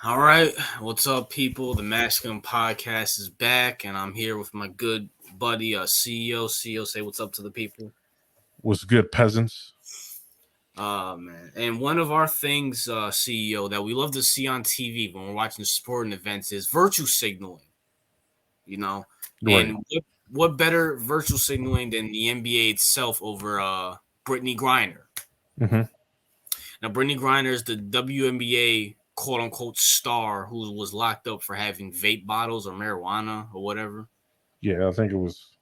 All right, what's up, people? The Masculine Podcast is back, and I'm here with my good buddy, CEO. CEO, say what's up to the people. Was good, peasants. Man, and one of our things, CEO, that we love to see on TV when we're watching sporting events is virtue signaling. You know, Right. and what better virtue signaling than the NBA itself over Brittney Griner? hmm Now, Brittney Griner is the WNBA quote unquote star who was locked up for having vape bottles or marijuana or whatever. Yeah, I think it was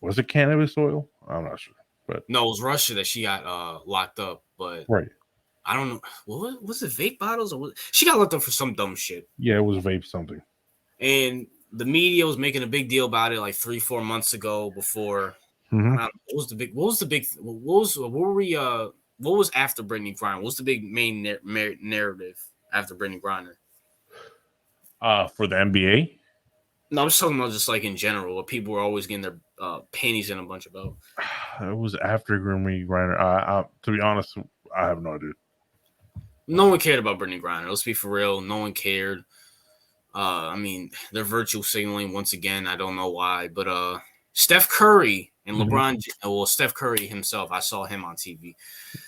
it cannabis oil? I'm not sure. But No, it was Russia that she got locked up, but right. I don't know. What was it? Vape bottles or she got locked up for some dumb shit. Yeah, it was vape something. And the media was making a big deal about it like 3-4 months ago. Before I hmm don't know, what was after Brittney Griner? What was the big main narrative after Brittney Griner? For the NBA? No, I'm just talking about just like in general, where people were always getting their panties in a bunch about. It was after Grimmy Griner. To be honest, I have no idea. No one cared about Brittney Griner. Let's be for real. No one cared. I mean, they're virtual signaling once again. I don't know why, but Steph Curry and Mhm. LeBron. Well, Steph Curry himself. I saw him on TV.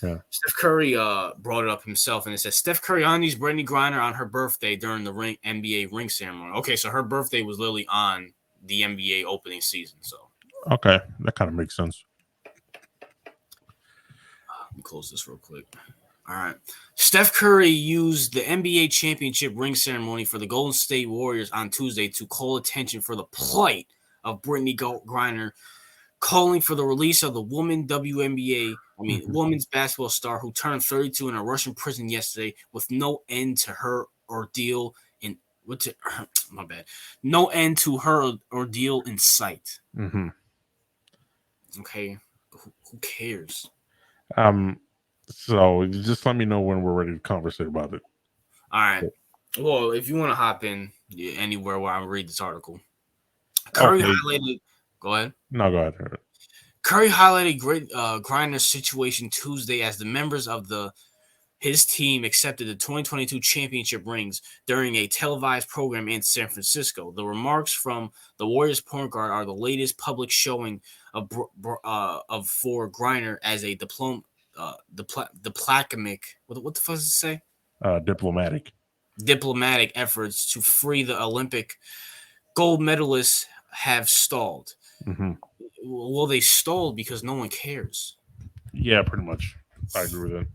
Yeah. Steph Curry brought it up himself, and it says Steph Curry on these Brittney Griner on her birthday during the NBA ring ceremony. Okay, so her birthday was literally on the NBA opening season. So Okay, that kind of makes sense. let me close this real quick. All right. Steph Curry used the NBA championship ring ceremony for the Golden State Warriors on Tuesday to call attention for the plight of Brittney Griner, calling for the release of the women's basketball star who turned 32 in a Russian prison yesterday with no end to her ordeal in my bad. No end to her ordeal in sight. hmm Okay. Who cares? So just let me know when we're ready to conversate about it. All right. Well, if you want to hop in anywhere where I read this article, Curry Okay. highlighted. Go ahead. No, go ahead. Curry highlighted Griner's situation Tuesday as the members of his team accepted the 2022 championship rings during a televised program in San Francisco. The remarks from the Warriors point guard are the latest public showing of for Griner as a diplomatic. What the fuck does it say? Diplomatic. Diplomatic efforts to free the Olympic gold medalists have stalled. hmm Well, they stalled because no one cares. Yeah, pretty much. I agree with that.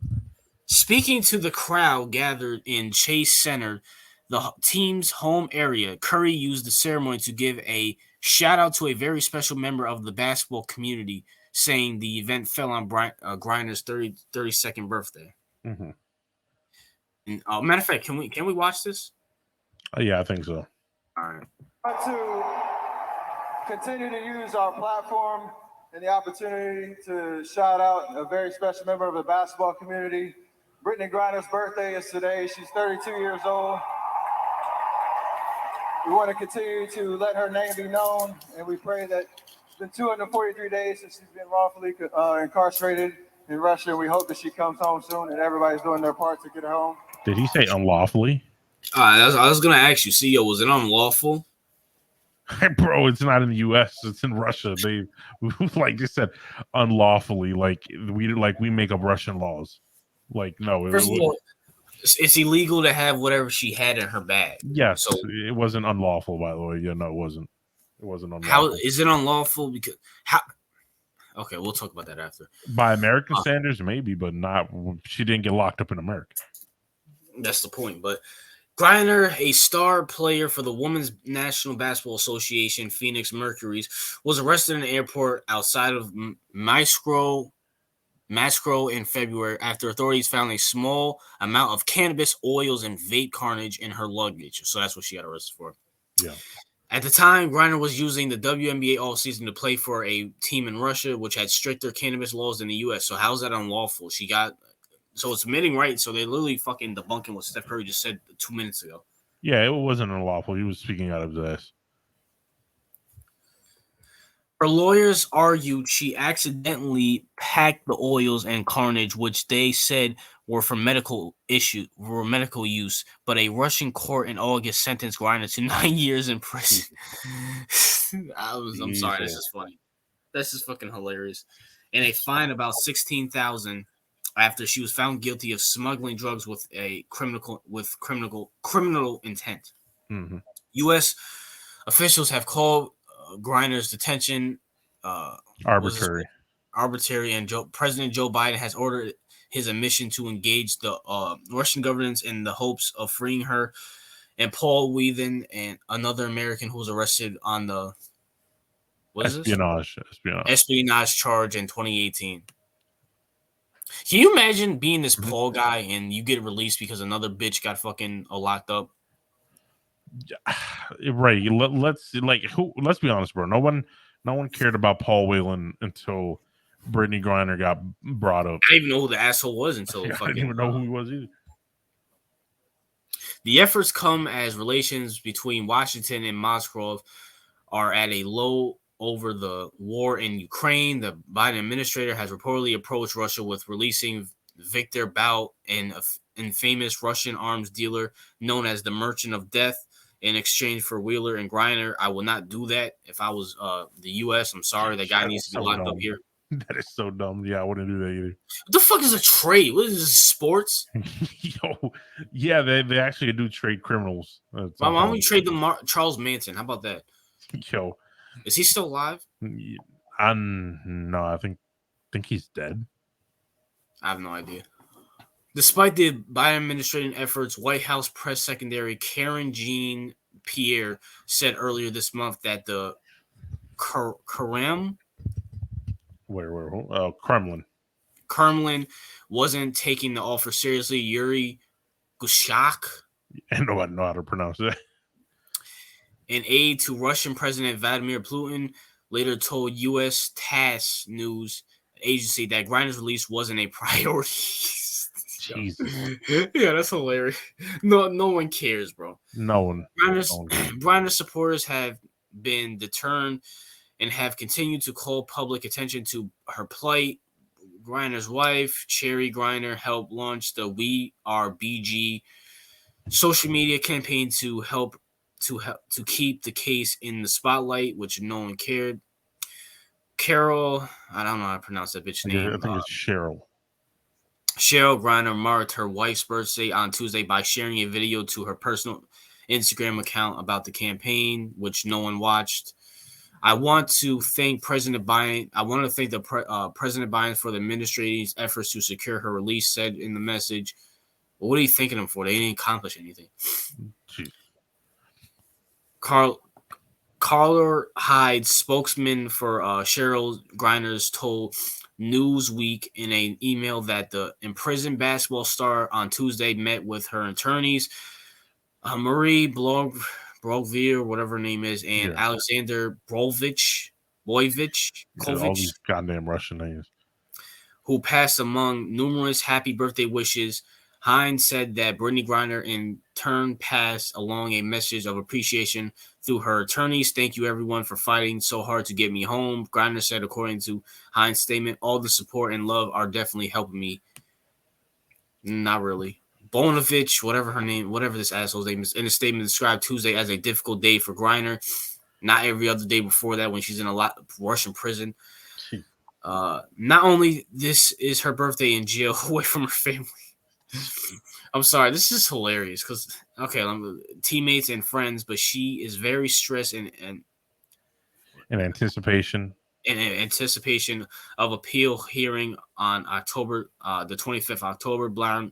Speaking to the crowd gathered in Chase Center, the team's home area, Curry used the ceremony to give a shout out to a very special member of the basketball community, saying the event fell on Griner's 32nd birthday. hmm And, matter of fact, can we watch this? Yeah, I think so. All right. To continue to use our platform and the opportunity to shout out a very special member of the basketball community. Brittney Griner's birthday is today. She's 32 years old. We want to continue to let her name be known, and we pray that it's been 243 days since she's been wrongfully incarcerated in Russia. We hope that she comes home soon, and everybody's doing their part to get her home. Did he say unlawfully? I was going to ask you, CEO, was it unlawful? Bro, it's not in the U.S. It's in Russia. They like they said unlawfully. Like we make up Russian laws. Like no, First of all, it's illegal to have whatever she had in her bag. yes, So it wasn't unlawful. By the way, yeah, no, it wasn't. It wasn't unlawful. how is it unlawful? Because how? Okay, we'll talk about that after. By American standards, maybe, but not. She didn't get locked up in America. That's the point. But Griner, a star player for the Women's National Basketball Association, Phoenix Mercury's, was arrested in an airport outside of Moscow in February after authorities found a small amount of cannabis oils and vape cartridge in her luggage. So that's what she got arrested for. Yeah. At the time, Griner was using the WNBA offseason to play for a team in Russia, which had stricter cannabis laws than the U.S. So how's that unlawful? So it's admitting right. So they're literally fucking debunking what Steph Curry just said 2 minutes ago. Yeah, it wasn't unlawful. He was speaking out of his ass. Her lawyers argued she accidentally packed the oils and carnage, which they said were for medical use, but a Russian court in August sentenced Griner to 9 years in prison. I'm sorry, this is funny. This is fucking hilarious. And a fine about $16,000 after she was found guilty of smuggling drugs with a criminal intent. Mm-hmm. U.S. officials have called Griner's detention arbitrary, and President Joe Biden has ordered his admission to engage the Russian government in the hopes of freeing her and Paul Wheathen and another American who was arrested on the espionage charge in 2018. Can you imagine being this Paul guy and you get released because another bitch got fucking locked up? Right. Let's be honest, bro. No one cared about Paul Whelan until Brittney Griner got brought up. I didn't even know who the asshole was until I didn't even know who he was either. The efforts come as relations between Washington and Moscow are at a low over the war in Ukraine. The Biden administrator has reportedly approached Russia with releasing Viktor Bout, an infamous Russian arms dealer known as the Merchant of Death, in exchange for Wheeler and Griner. I will not do that. If I was the U.S., I'm sorry. That guy needs to be locked up here. That is so dumb. Yeah, I wouldn't do that either. What the fuck is a trade? What is this, sports? Yo, yeah, they actually do trade criminals. Why don't we trade them Charles Manson? How about that? Yo, is he still alive? No, I think he's dead. I have no idea. Despite the Biden administration efforts, White House press secretary Karen Jean-Pierre said earlier this month that the Kremlin wasn't taking the offer seriously. Yuri Gushak, and nobody know how to pronounce that, an aide to Russian President Vladimir Putin, later told U.S. TASS news agency that Griner's release wasn't a priority. Jesus. Yeah, that's hilarious. No one cares, bro. No one. Griner's supporters have been determined and have continued to call public attention to her plight. Griner's wife, Cherry Griner, helped launch the We Are BG social media campaign to help to keep the case in the spotlight, which no one cared. Carol, I don't know how to pronounce that bitch name. I think it's Cheryl. Cheryl Griner marked her wife's birthday on Tuesday by sharing a video to her personal Instagram account about the campaign, which no one watched. I want to thank President Biden. I want to thank the President Biden for the administration's efforts to secure her release, said in the message. Well, what are you thanking them for? They didn't accomplish anything. Jeez. Carter Hyde, spokesman for Cheryl Griner's, told Newsweek in an email that the imprisoned basketball star on Tuesday met with her attorneys, Marie Brogvier, whatever her name is, and Alexander Boyvich, all these goddamn Russian names, who passed among numerous happy birthday wishes. Hines said that Brittney Griner in turn passed along a message of appreciation through her attorneys. Thank you, everyone, for fighting so hard to get me home. Griner said, according to Hines' statement, all the support and love are definitely helping me. Not really. Bonovich, whatever this asshole's name is, in a statement described Tuesday as a difficult day for Griner. Not every other day before that when she's in a Russian prison. Not only this is her birthday in jail away from her family. I'm sorry, this is hilarious because teammates and friends, but she is very stressed and in anticipation of appeal hearing on October the 25th October. Blair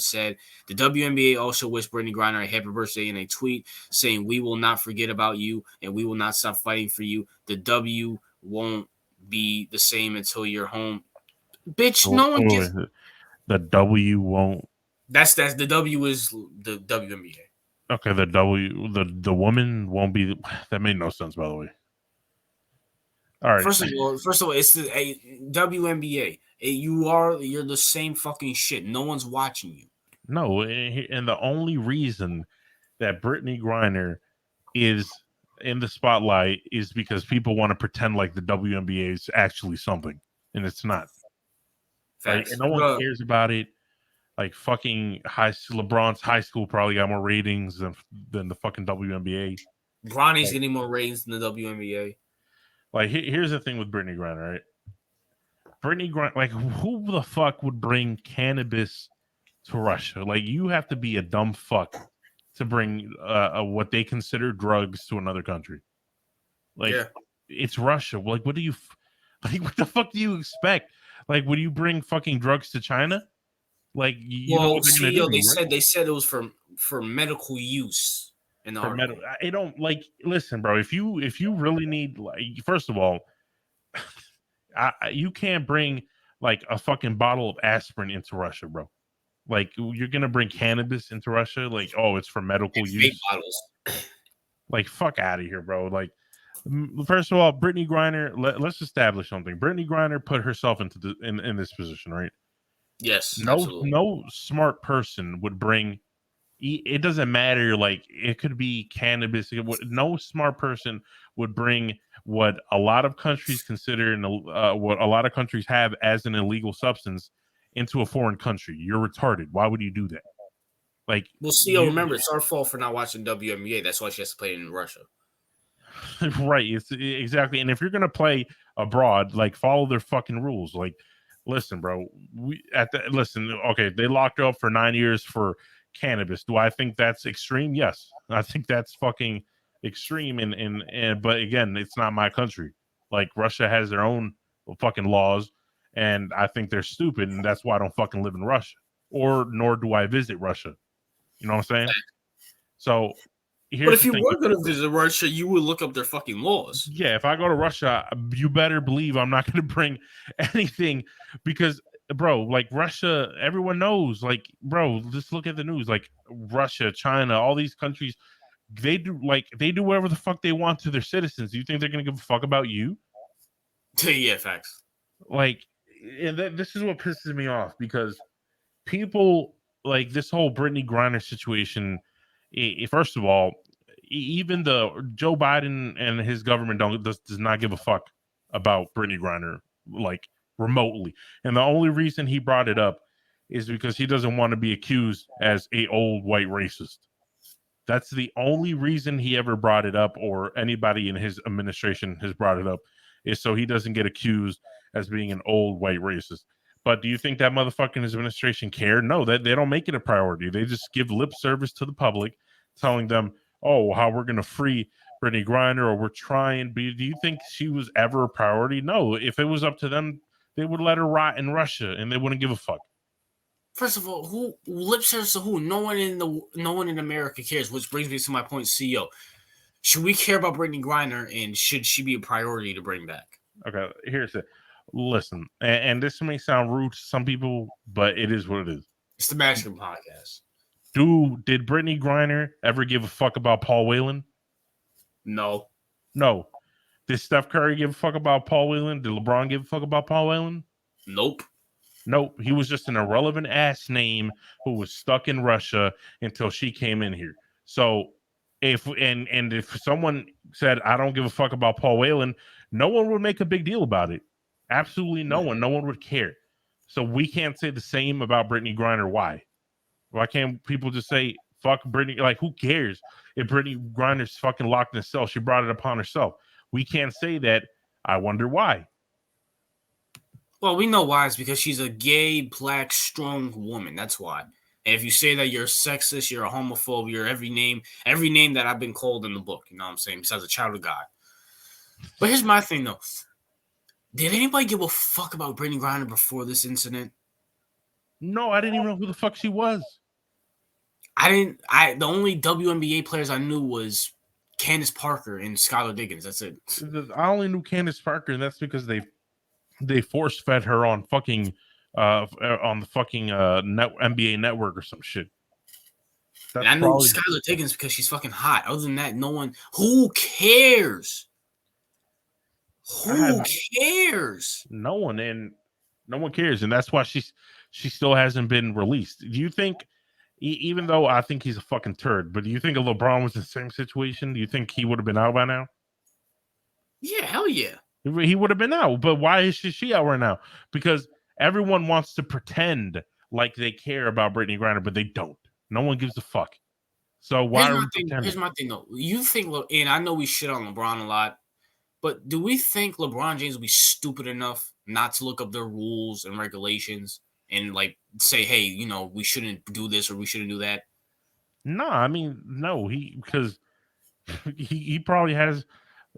said the WNBA also wished Brittney Griner a happy birthday in a tweet, saying, "We will not forget about you and we will not stop fighting for you. The W won't be the same until you're home." Bitch, no one gets the W won't. That's the W is the WNBA. Okay, the W, the woman won't be. That made no sense, by the way. All right. First of all, it's the WNBA. You're the same fucking shit. No one's watching you. No, and the only reason that Brittney Griner is in the spotlight is because people want to pretend like the WNBA is actually something, and it's not. Right? And no one cares about it. Like fucking LeBron's high school probably got more ratings than the fucking WNBA. Bronny's getting more ratings than the WNBA. Like here's the thing with Brittney Griner, right? Brittney Griner, like who the fuck would bring cannabis to Russia? Like you have to be a dumb fuck to bring what they consider drugs to another country. Like it's Russia. Like what do you like? What the fuck do you expect? Like would you bring fucking drugs to China? Like you know what they're gonna do? They said it was for medical use in the article. I don't like. Listen, bro. If you really need, like, first of all, you can't bring like a fucking bottle of aspirin into Russia, bro. Like you're gonna bring cannabis into Russia? Like, oh, it's for medical use. Bottles. Like, fuck out of here, bro. Like, first of all, Brittney Griner. Let's establish something. Brittney Griner put herself into in this position, right? Yes. No smart person would bring. It doesn't matter. Like it could be cannabis. No smart person would bring what a lot of countries consider what a lot of countries have as an illegal substance into a foreign country. You're retarded. Why would you do that? Like, well, CEO, remember, it's our fault for not watching WNBA. That's why she has to play in Russia. Right. It's exactly. And if you're gonna play abroad, like follow their fucking rules. Like, listen, bro. Listen. Okay, they locked her up for 9 years for cannabis. Do I think that's extreme? Yes, I think that's fucking extreme. And but again, it's not my country. Like Russia has their own fucking laws, and I think they're stupid, and that's why I don't fucking live in Russia, nor do I visit Russia. You know what I'm saying? So, but if you were going to visit Russia, you would look up their fucking laws. Yeah, if I go to Russia, you better believe I'm not going to bring anything because, bro, like Russia, everyone knows. Like, bro, just look at the news. Like Russia, China, all these countries, they do whatever the fuck they want to their citizens. Do you think they're going to give a fuck about you? Yeah, facts. Like, and this is what pisses me off because people like this whole Brittney Griner situation. First of all, even the Joe Biden and his government does not give a fuck about Brittney Griner, like remotely. And the only reason he brought it up is because he doesn't want to be accused as a old white racist. That's the only reason he ever brought it up, or anybody in his administration has brought it up, is so he doesn't get accused as being an old white racist. But do you think that motherfucker in his administration cared? No, they don't make it a priority. They just give lip service to the public, telling them, oh, how we're going to free Brittney Griner, or we're trying. But do you think she was ever a priority? No. If it was up to them, they would let her rot in Russia, and they wouldn't give a fuck. First of all, who lip service to who? No one in America cares. Which brings me to my point, CEO. Should we care about Brittney Griner, and should she be a priority to bring back? Okay, here's it. Listen, and this may sound rude to some people, but it is what it is. It's the Basketball Podcast. Did Brittney Griner ever give a fuck about Paul Whelan? No. Did Steph Curry give a fuck about Paul Whelan? Did LeBron give a fuck about Paul Whelan? Nope. He was just an irrelevant ass name who was stuck in Russia until she came in here. So if someone said, I don't give a fuck about Paul Whelan, no one would make a big deal about it. Absolutely no one. No one would care. So we can't say the same about Brittney Griner. Why? Why can't people just say, fuck Brittney? Like, who cares if Brittney Griner's fucking locked in a cell? She brought it upon herself. We can't say that. I wonder why. Well, we know why. It's because she's a gay, black, strong woman. That's why. And if you say that you're sexist, you're a homophobe, you're every name that I've been called in the book, you know what I'm saying, besides a child of God. But here's my thing, though. Did anybody give a fuck about Brittney Griner before this incident? No, I didn't even know who the fuck she was. The only WNBA players I knew was Candace Parker and Skylar Diggins. That's it. I only knew Candace Parker, and that's because they force fed her on fucking on the fucking NBA network or some shit. And I knew Skylar Diggins because she's fucking hot. Other than that, no one. Who cares? Who cares? No one cares, and that's why she still hasn't been released. Do you think, even though I think he's a fucking turd, but do you think if LeBron was in the same situation, do you think he would have been out by now? Yeah, hell yeah. He would have been out. But why is she out right now? Because everyone wants to pretend like they care about Brittney Griner, but they don't. No one gives a fuck. So why are we pretending? Here's my thing, though. You think, and I know we shit on LeBron a lot, but do we think LeBron James will be stupid enough not to look up the rules and regulations and like say, hey, you know, we shouldn't do this or we shouldn't do that? No, I mean, no, because he probably has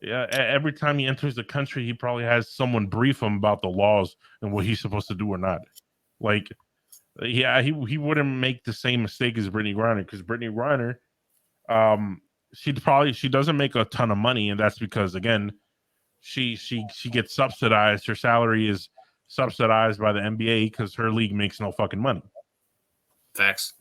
every time he enters the country, he probably has someone brief him about the laws and what he's supposed to do or not. Like, yeah, he wouldn't make the same mistake as Brittney Griner, because Brittney Griner, she doesn't make a ton of money, and that's because, again, she gets subsidized. Her salary is subsidized by the NBA because her league makes no fucking money. Facts.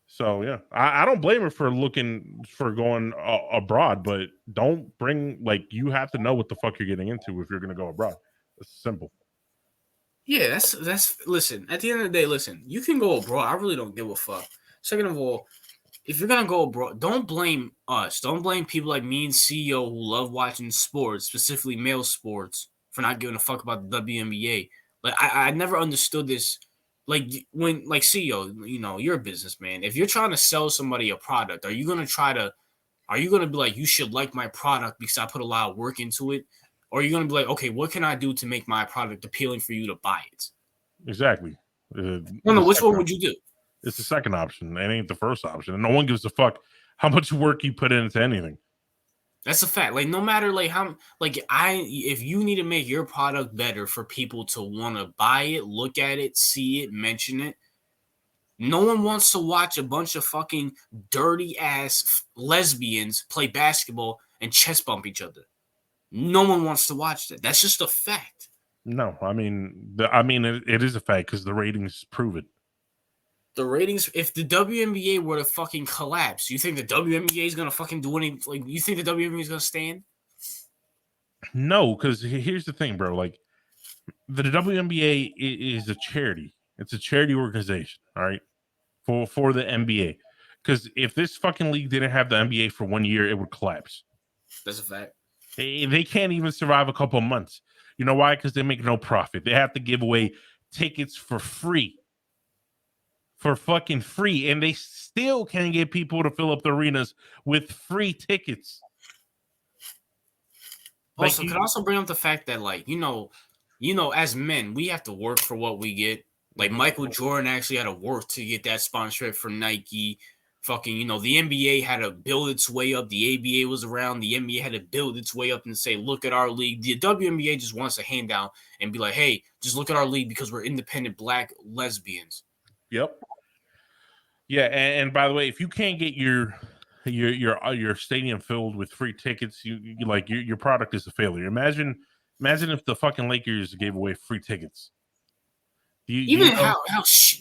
So yeah, I don't blame her for going abroad, but don't bring, like, you have to know what the fuck you're getting into if you're gonna go abroad. It's simple. Yeah, that's listen, at the end of the day, listen, you can go abroad. I really don't give a fuck. Second of all, if you're gonna go abroad, don't blame us. Don't blame people like me and CEO who love watching sports, specifically male sports, for not giving a fuck about the WNBA. Like I never understood this. Like when like CEO, you know, you're a businessman. If you're trying to sell somebody a product, are you gonna be like, you should like my product because I put a lot of work into it? Or are you gonna be like, okay, what can I do to make my product appealing for you to buy it? Exactly. No, which one would you do? It's the second option. It ain't the first option. And no one gives a fuck how much work you put into anything. That's a fact. Like, no matter like how, like if you need to make your product better for people to want to buy it, look at it, see it, mention it, no one wants to watch a bunch of fucking dirty ass lesbians play basketball and chest bump each other. No one wants to watch that. That's just a fact. No, I mean, it is a fact because the ratings prove it. The ratings, if the WNBA were to fucking collapse, you think the WNBA is gonna fucking do anything? Like, you think the WNBA is gonna stand? No, because here's the thing, bro. Like, the WNBA is a charity. It's a charity organization, all right, for the NBA. Because if this fucking league didn't have the NBA for 1 year, it would collapse. That's a fact. They can't even survive a couple of months. You know why? Because they make no profit. They have to give away tickets for free. For fucking free. And they still can't get people to fill up the arenas with free tickets. Also, could also bring up the fact that, like, you know, as men, we have to work for what we get. Like, Michael Jordan actually had to work to get that sponsorship for Nike. Fucking, you know, the NBA had to build its way up. The ABA was around. The NBA had to build its way up and say, look at our league. The WNBA just wants a handout and be like, hey, just look at our league because we're independent black lesbians. Yep. Yeah, and by the way, if you can't get your stadium filled with free tickets, your product is a failure. Imagine if the fucking Lakers gave away free tickets. How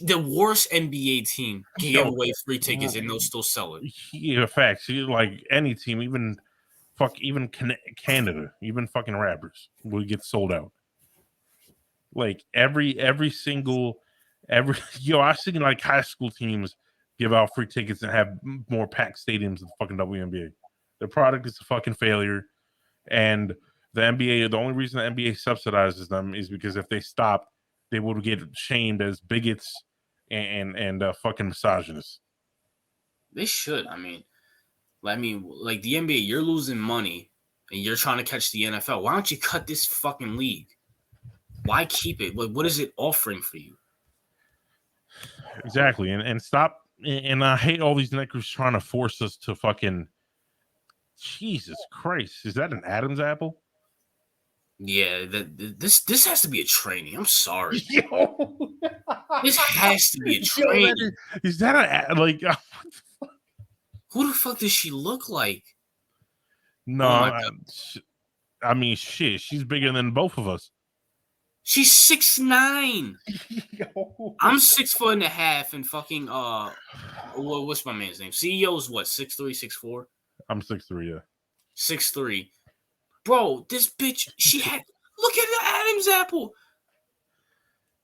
the worst NBA team can give away free tickets and they'll still sell it. Yeah, facts. Like any team, even Canada, even fucking rappers will get sold out. Like every single I've seen like high school teams give out free tickets and have more packed stadiums than the fucking WNBA. Their product is a fucking failure, and the NBA. The only reason the NBA subsidizes them is because if they stop, they will get shamed as bigots and fucking misogynists. They should. I mean, like the NBA, you're losing money and you're trying to catch the NFL. Why don't you cut this fucking league? Why keep it? Like, what is it offering for you? Exactly, and stop. And I hate all these neckers trying to force us to fucking. Jesus Christ, is that an Adam's apple? Yeah, this has to be a training. I'm sorry. Yo. This has to be a training. Is that like? Who the fuck does she look like? No, I mean, shit. She's bigger than both of us. She's 6'9". I'm 6'1.5", and fucking what's my man's name? CEO's what? 6'3", 6'4"? I'm 6'3", yeah. 6'3". Bro, this bitch, she had look at the Adam's apple.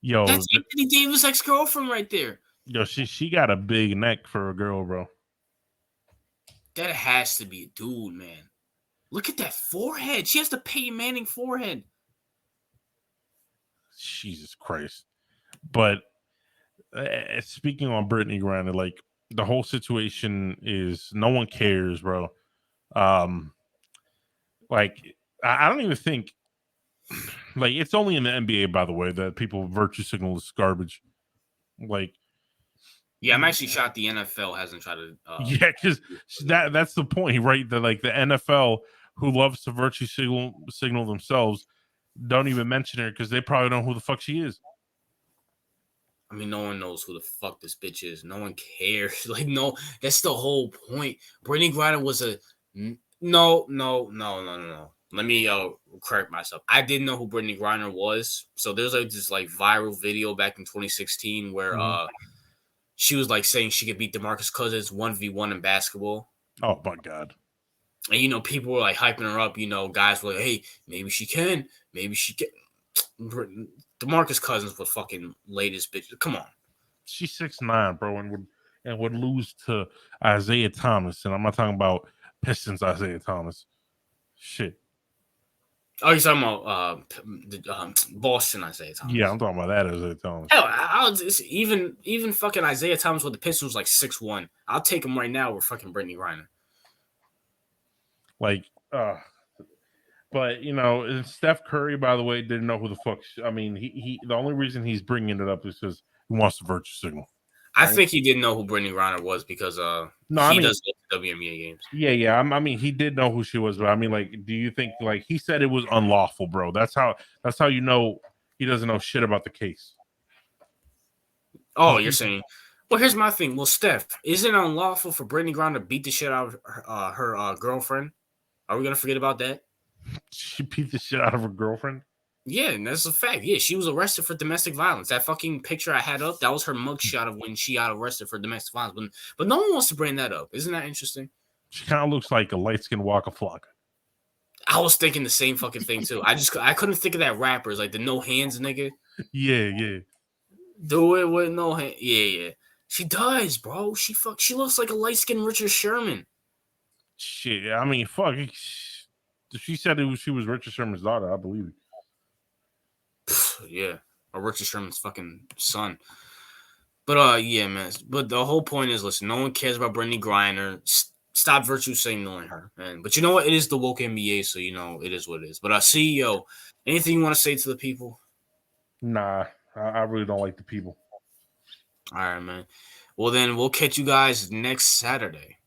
Yo, that's Anthony Davis' ex-girlfriend right there. Yo, she got a big neck for a girl, bro. That has to be a dude, man. Look at that forehead. She has the Peyton Manning forehead. Jesus Christ. But speaking on Brittney Griner, like the whole situation is no one cares, bro. Like I don't even think like it's only in the NBA, by the way, that people virtue signal this garbage. Like, Yeah, I'm actually shocked the NFL hasn't tried to. yeah, because that's the point, right? That like the NFL, who loves to virtue signal themselves, don't even mention her because they probably don't know who the fuck she is. I mean, no one knows who the fuck this bitch is. No one cares. Like, no, that's the whole point. Brittney Griner was a no. Let me correct myself. I didn't know who Brittney Griner was. So there's like this like viral video back in 2016 where she was like saying she could beat DeMarcus Cousins 1v1 in basketball. Oh my god. And you know, people were like hyping her up. You know, guys were like, "Hey, maybe she can. Maybe she can." DeMarcus Cousins was fucking latest bitch. Come on. She's 6'9", bro, and would lose to Isaiah Thomas, and I'm not talking about Pistons Isaiah Thomas. Shit. Oh, you're talking about Boston Isaiah Thomas. Yeah, I'm talking about that Isaiah Thomas. Hell, even fucking Isaiah Thomas with the Pistons was like 6'1". I'll take him right now with fucking Brittney Griner. Like, but you know, Steph Curry, by the way, didn't know who the fuck. I mean, he the only reason he's bringing it up is because he wants the virtue signal. I think he didn't know who Brittney Griner was because he does go to WNBA games. Yeah. I mean, he did know who she was, but I mean, like, do you think like he said it was unlawful, bro? That's how you know he doesn't know shit about the case. Oh, you're saying. Well, here's my thing. Well, Steph, is it unlawful for Brittney Griner to beat the shit out of her girlfriend? Are we gonna forget about that? She beat the shit out of her girlfriend? Yeah, and that's a fact. Yeah, she was arrested for domestic violence. That fucking picture I had up, that was her mugshot of when she got arrested for domestic violence. But no one wants to bring that up. Isn't that interesting? She kind of looks like a light-skinned Waka Flocka. I was thinking the same fucking thing too. I couldn't think of that rapper. It's like the no hands nigga. Yeah. Do it with no hands. Yeah. She does, bro. She looks like a light-skinned Richard Sherman. Shit, I mean, fuck. She said she was Richard Sherman's daughter. I believe it. Yeah, or Richard Sherman's fucking son. But yeah, man. But the whole point is, listen, no one cares about Brittney Griner. Stop virtue signaling her, man. But you know what? It is the woke NBA, so you know it is what it is. But CEO, anything you want to say to the people? Nah, I really don't like the people. All right, man. Well, then we'll catch you guys next Saturday.